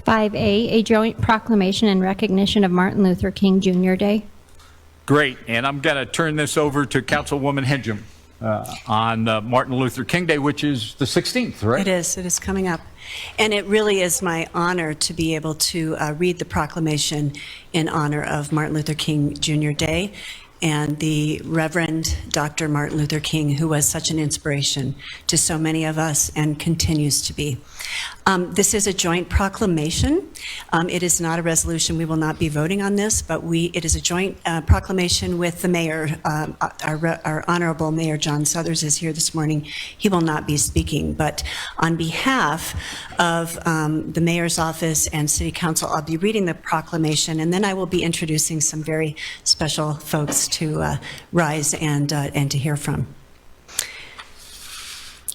5A, a joint proclamation in recognition of Martin Luther King Jr. Day. Great, and I'm going to turn this over to Councilwoman Hedgem on Martin Luther King Day, which is the 16th, right? It is coming up. And it really is my honor to be able to read the proclamation in honor of Martin Luther King Jr. Day and the Reverend Dr. Martin Luther King, who was such an inspiration to so many of us and continues to be. This is a joint proclamation. It is not a resolution. We will not be voting on this, but it is a joint proclamation with the mayor. Our Honorable Mayor John Suthers is here this morning. He will not be speaking, but on behalf of the mayor's office and city council, I'll be reading the proclamation, and then I will be introducing some very special folks to rise and to hear from.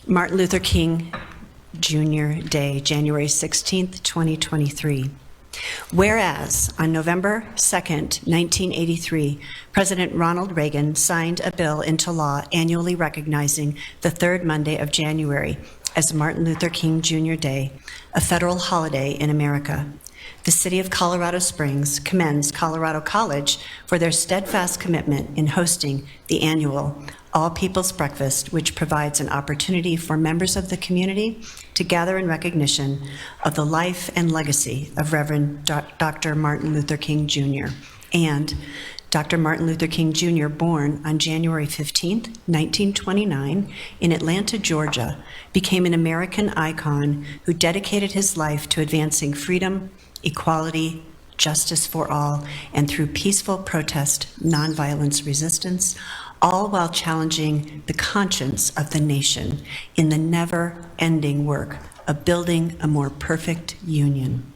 Martin Luther King Jr. Day, January 16th, 2023. Whereas on November 2nd, 1983, President Ronald Reagan signed a bill into law annually recognizing the third Monday of January as Martin Luther King Jr. Day, a federal holiday in America. The City of Colorado Springs commends Colorado College for their steadfast commitment in hosting the annual All People's Breakfast, which provides an opportunity for members of the community to gather in recognition of the life and legacy of Reverend Dr. Martin Luther King Jr. and Dr. Martin Luther King Jr., born on January 15, 1929, in Atlanta, Georgia, became an American icon who dedicated his life to advancing freedom, equality, justice for all, and through peaceful protest, nonviolence resistance, all while challenging the conscience of the nation in the never-ending work of building a more perfect union.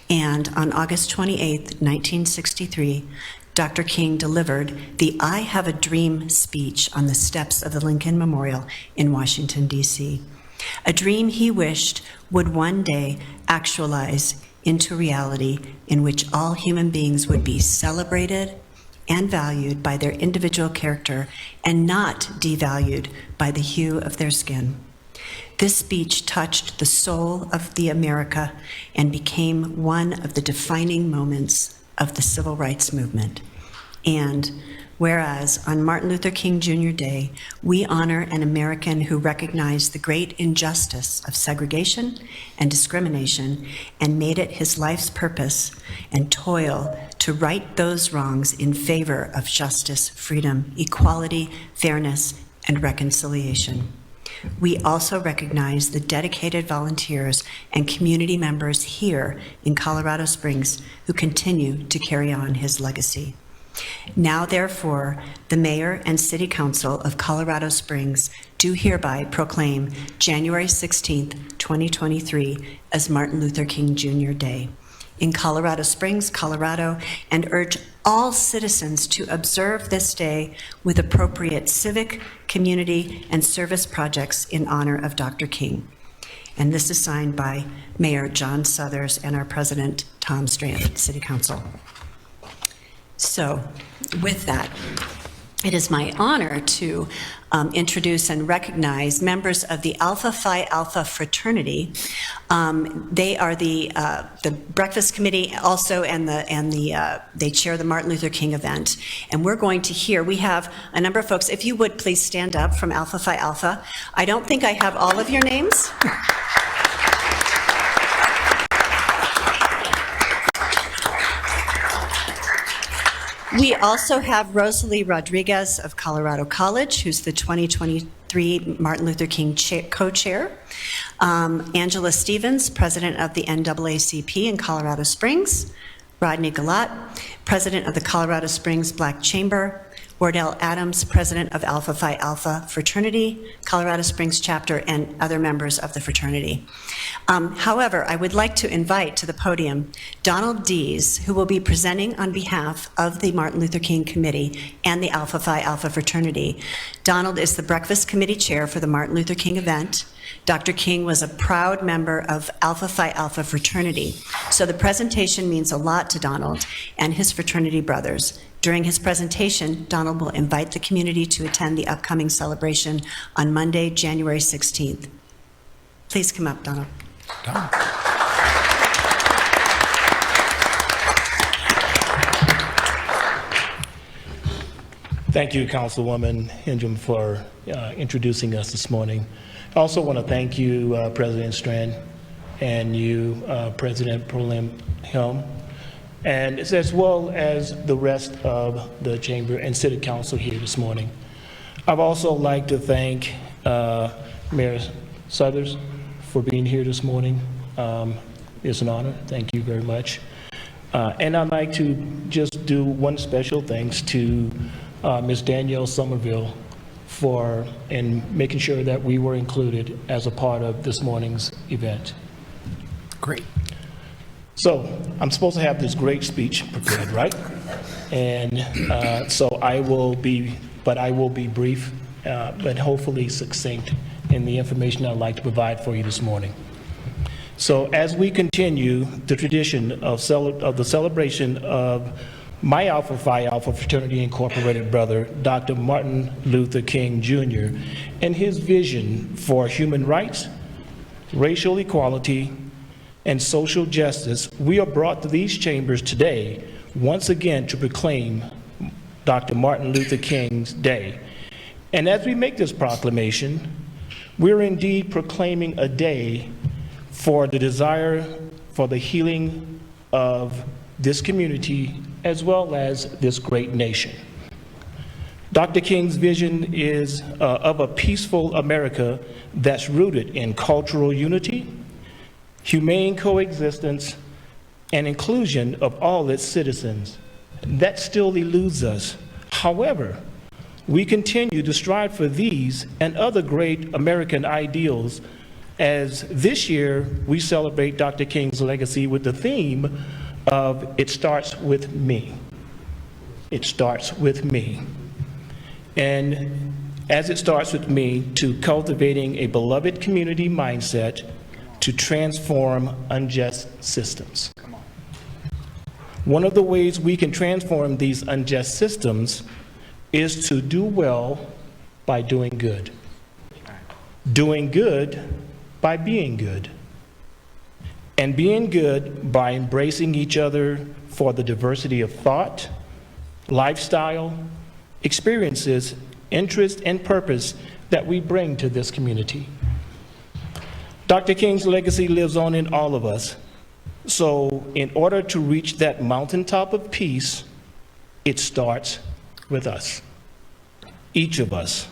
And on August 28, 1963, Dr. King delivered the I Have a Dream speech on the steps of the Lincoln Memorial in Washington, D.C., a dream he wished would one day actualize into reality in which all human beings would be celebrated and valued by their individual character and not devalued by the hue of their skin. This speech touched the soul of the America and became one of the defining moments of the civil rights movement. And whereas on Martin Luther King Jr. Day, we honor an American who recognized the great injustice of segregation and discrimination and made it his life's purpose and toil to right those wrongs in favor of justice, freedom, equality, fairness, and reconciliation. We also recognize the dedicated volunteers and community members here in Colorado Springs who continue to carry on his legacy. Now, therefore, the Mayor and City Council of Colorado Springs do hereby proclaim January 16th, 2023 as Martin Luther King Jr. Day in Colorado Springs, Colorado, and urge all citizens to observe this day with appropriate civic, community, and service projects in honor of Dr. King. And this is signed by Mayor John Suthers and our President, Tom Strand, City Council. So, with that, it is my honor to introduce and recognize members of the Alpha Phi Alpha Fraternity. They are the breakfast committee also, and they chair the Martin Luther King event. And we're going to hear. We have a number of folks. If you would please stand up from Alpha Phi Alpha. I don't think I have all of your names. We also have Rosalie Rodriguez of Colorado College, who's the 2023 Martin Luther King co-chair. Angela Stevens, president of the NAACP in Colorado Springs. Rodney Galat, president of the Colorado Springs Black Chamber. Wardell Adams, president of Alpha Phi Alpha Fraternity, Colorado Springs chapter, and other members of the fraternity. However, I would like to invite to the podium Donald Deas, who will be presenting on behalf of the Martin Luther King Committee and the Alpha Phi Alpha Fraternity. Donald is the Breakfast Committee Chair for the Martin Luther King event. Dr. King was a proud member of Alpha Phi Alpha Fraternity, so the presentation means a lot to Donald and his fraternity brothers. During his presentation, Donald will invite the community to attend the upcoming celebration on Monday, January 16th. Please come up, Donald. Thank you, Councilwoman Hendrum, for introducing us this morning. I also want to thank you, President Strand, and you, President Prolim Helm, and as well as the rest of the Chamber and City Council here this morning. I'd also like to thank Mayor Suthers for being here this morning. It's an honor. Thank you very much. And I'd like to just do one special thanks to Ms. Danielle Somerville for making sure that we were included as a part of this morning's event. Great. So I'm supposed to have this great speech prepared, right? And so I will be brief, but hopefully succinct in the information I'd like to provide for you this morning. So as we continue the tradition of the celebration of my Alpha Phi Alpha Fraternity Incorporated brother, Dr. Martin Luther King Jr., and his vision for human rights, racial equality, and social justice, we are brought to these chambers today once again to proclaim Dr. Martin Luther King's Day. And as we make this proclamation, we're indeed proclaiming a day for the desire for the healing of this community as well as this great nation. Dr. King's vision is of a peaceful America that's rooted in cultural unity, humane coexistence, and inclusion of all its citizens. That still eludes us. However, we continue to strive for these and other great American ideals as this year we celebrate Dr. King's legacy with the theme of It Starts With Me. It starts with me. And as it starts with me, to cultivating a beloved community mindset to transform unjust systems. One of the ways we can transform these unjust systems is to do well by doing good. Doing good by being good. And being good by embracing each other for the diversity of thought, lifestyle, experiences, interests, and purpose that we bring to this community. Dr. King's legacy lives on in all of us. So in order to reach that mountaintop of peace, it starts with us, each of us,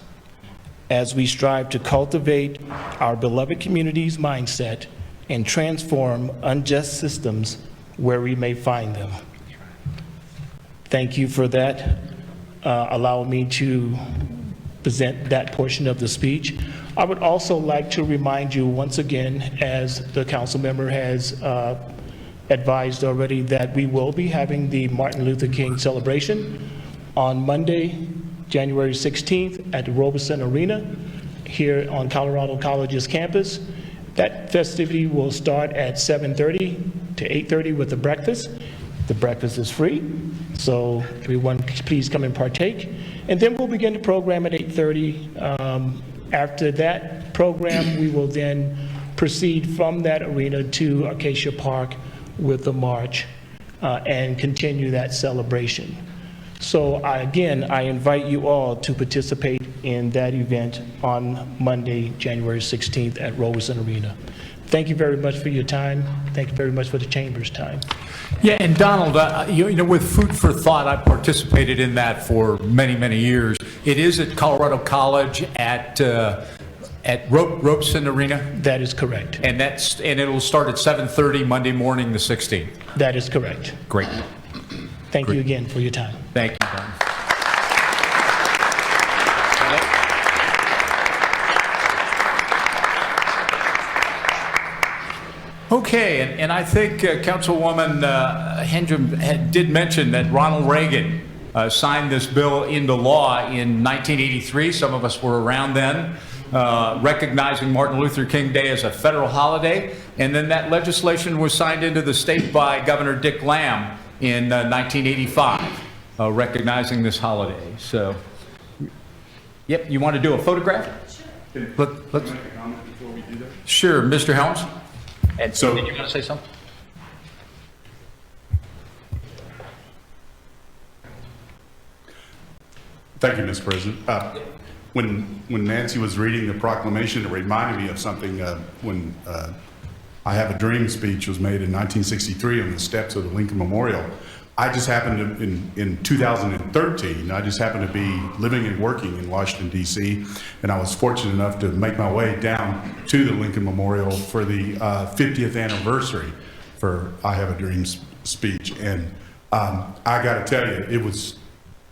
as we strive to cultivate our beloved community's mindset and transform unjust systems where we may find them. Thank you for that. Allow me to present that portion of the speech. I would also like to remind you once again, as the council member has advised already, that we will be having the Martin Luther King celebration on Monday, January 16th at the Robeson Arena here on Colorado College's campus. That festivity will start at 7:30 to 8:30 with the breakfast. The breakfast is free, so everyone please come and partake. And then we'll begin the program at 8:30. After that program, we will then proceed from that arena to Acacia Park with the march and continue that celebration. So again, I invite you all to participate in that event on Monday, January 16th at Robeson Arena. Thank you very much for your time. Thank you very much for the Chamber's time. Yeah, and Donald, you know, with Food for Thought, I participated in that for many, many years. It is at Colorado College at Robeson Arena? That is correct. And it'll start at 7:30 Monday morning, the 16th. That is correct. Great. Thank you again for your time. Thank you, Don. Okay, and I think Councilwoman Hendrum did mention that Ronald Reagan signed this bill into law in 1983. Some of us were around then, recognizing Martin Luther King Day as a federal holiday. And then that legislation was signed into the state by Governor Dick Lamb in 1985, recognizing this holiday. So, yep, you want to do a photograph? Sure. Let's make a comment before we do that. Sure, Mr. Helms. And so, did you want to say something? Thank you, Mr. President. When Nancy was reading the proclamation, it reminded me of something when I Have a Dream speech was made in 1963 on the steps of the Lincoln Memorial. I just happened to, in 2013, I just happened to be living and working in Washington, D.C., and I was fortunate enough to make my way down to the Lincoln Memorial for the 50th anniversary for I Have a Dream speech. And I got to tell you, it was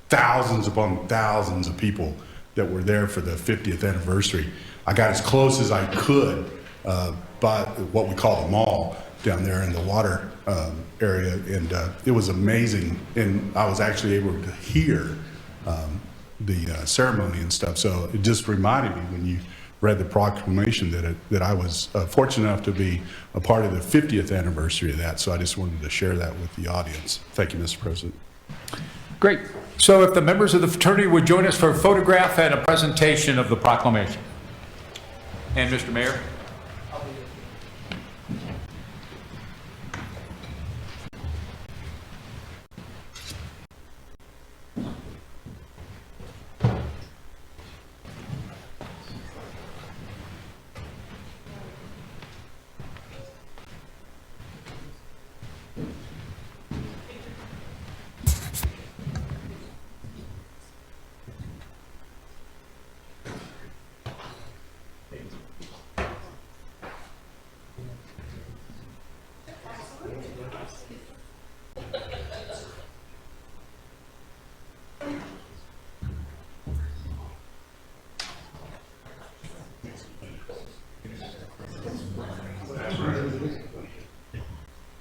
thousands upon thousands of people that were there for the 50th anniversary. I got as close as I could by what we call the mall down there in the water area, and it was amazing. And I was actually able to hear the ceremony and stuff. So it just reminded me when you read the proclamation that I was fortunate enough to be a part of the 50th anniversary of that. So I just wanted to share that with the audience. Thank you, Mr. President. Great. So if the members of the fraternity would join us for a photograph and a presentation of the proclamation. And Mr. Mayor?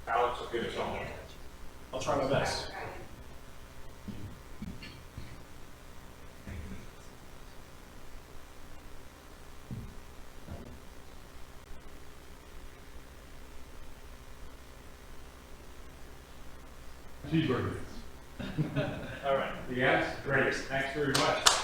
Alex will get us on. I'll try my best. Cheeseburger. All right. Yes, great. Thanks very much.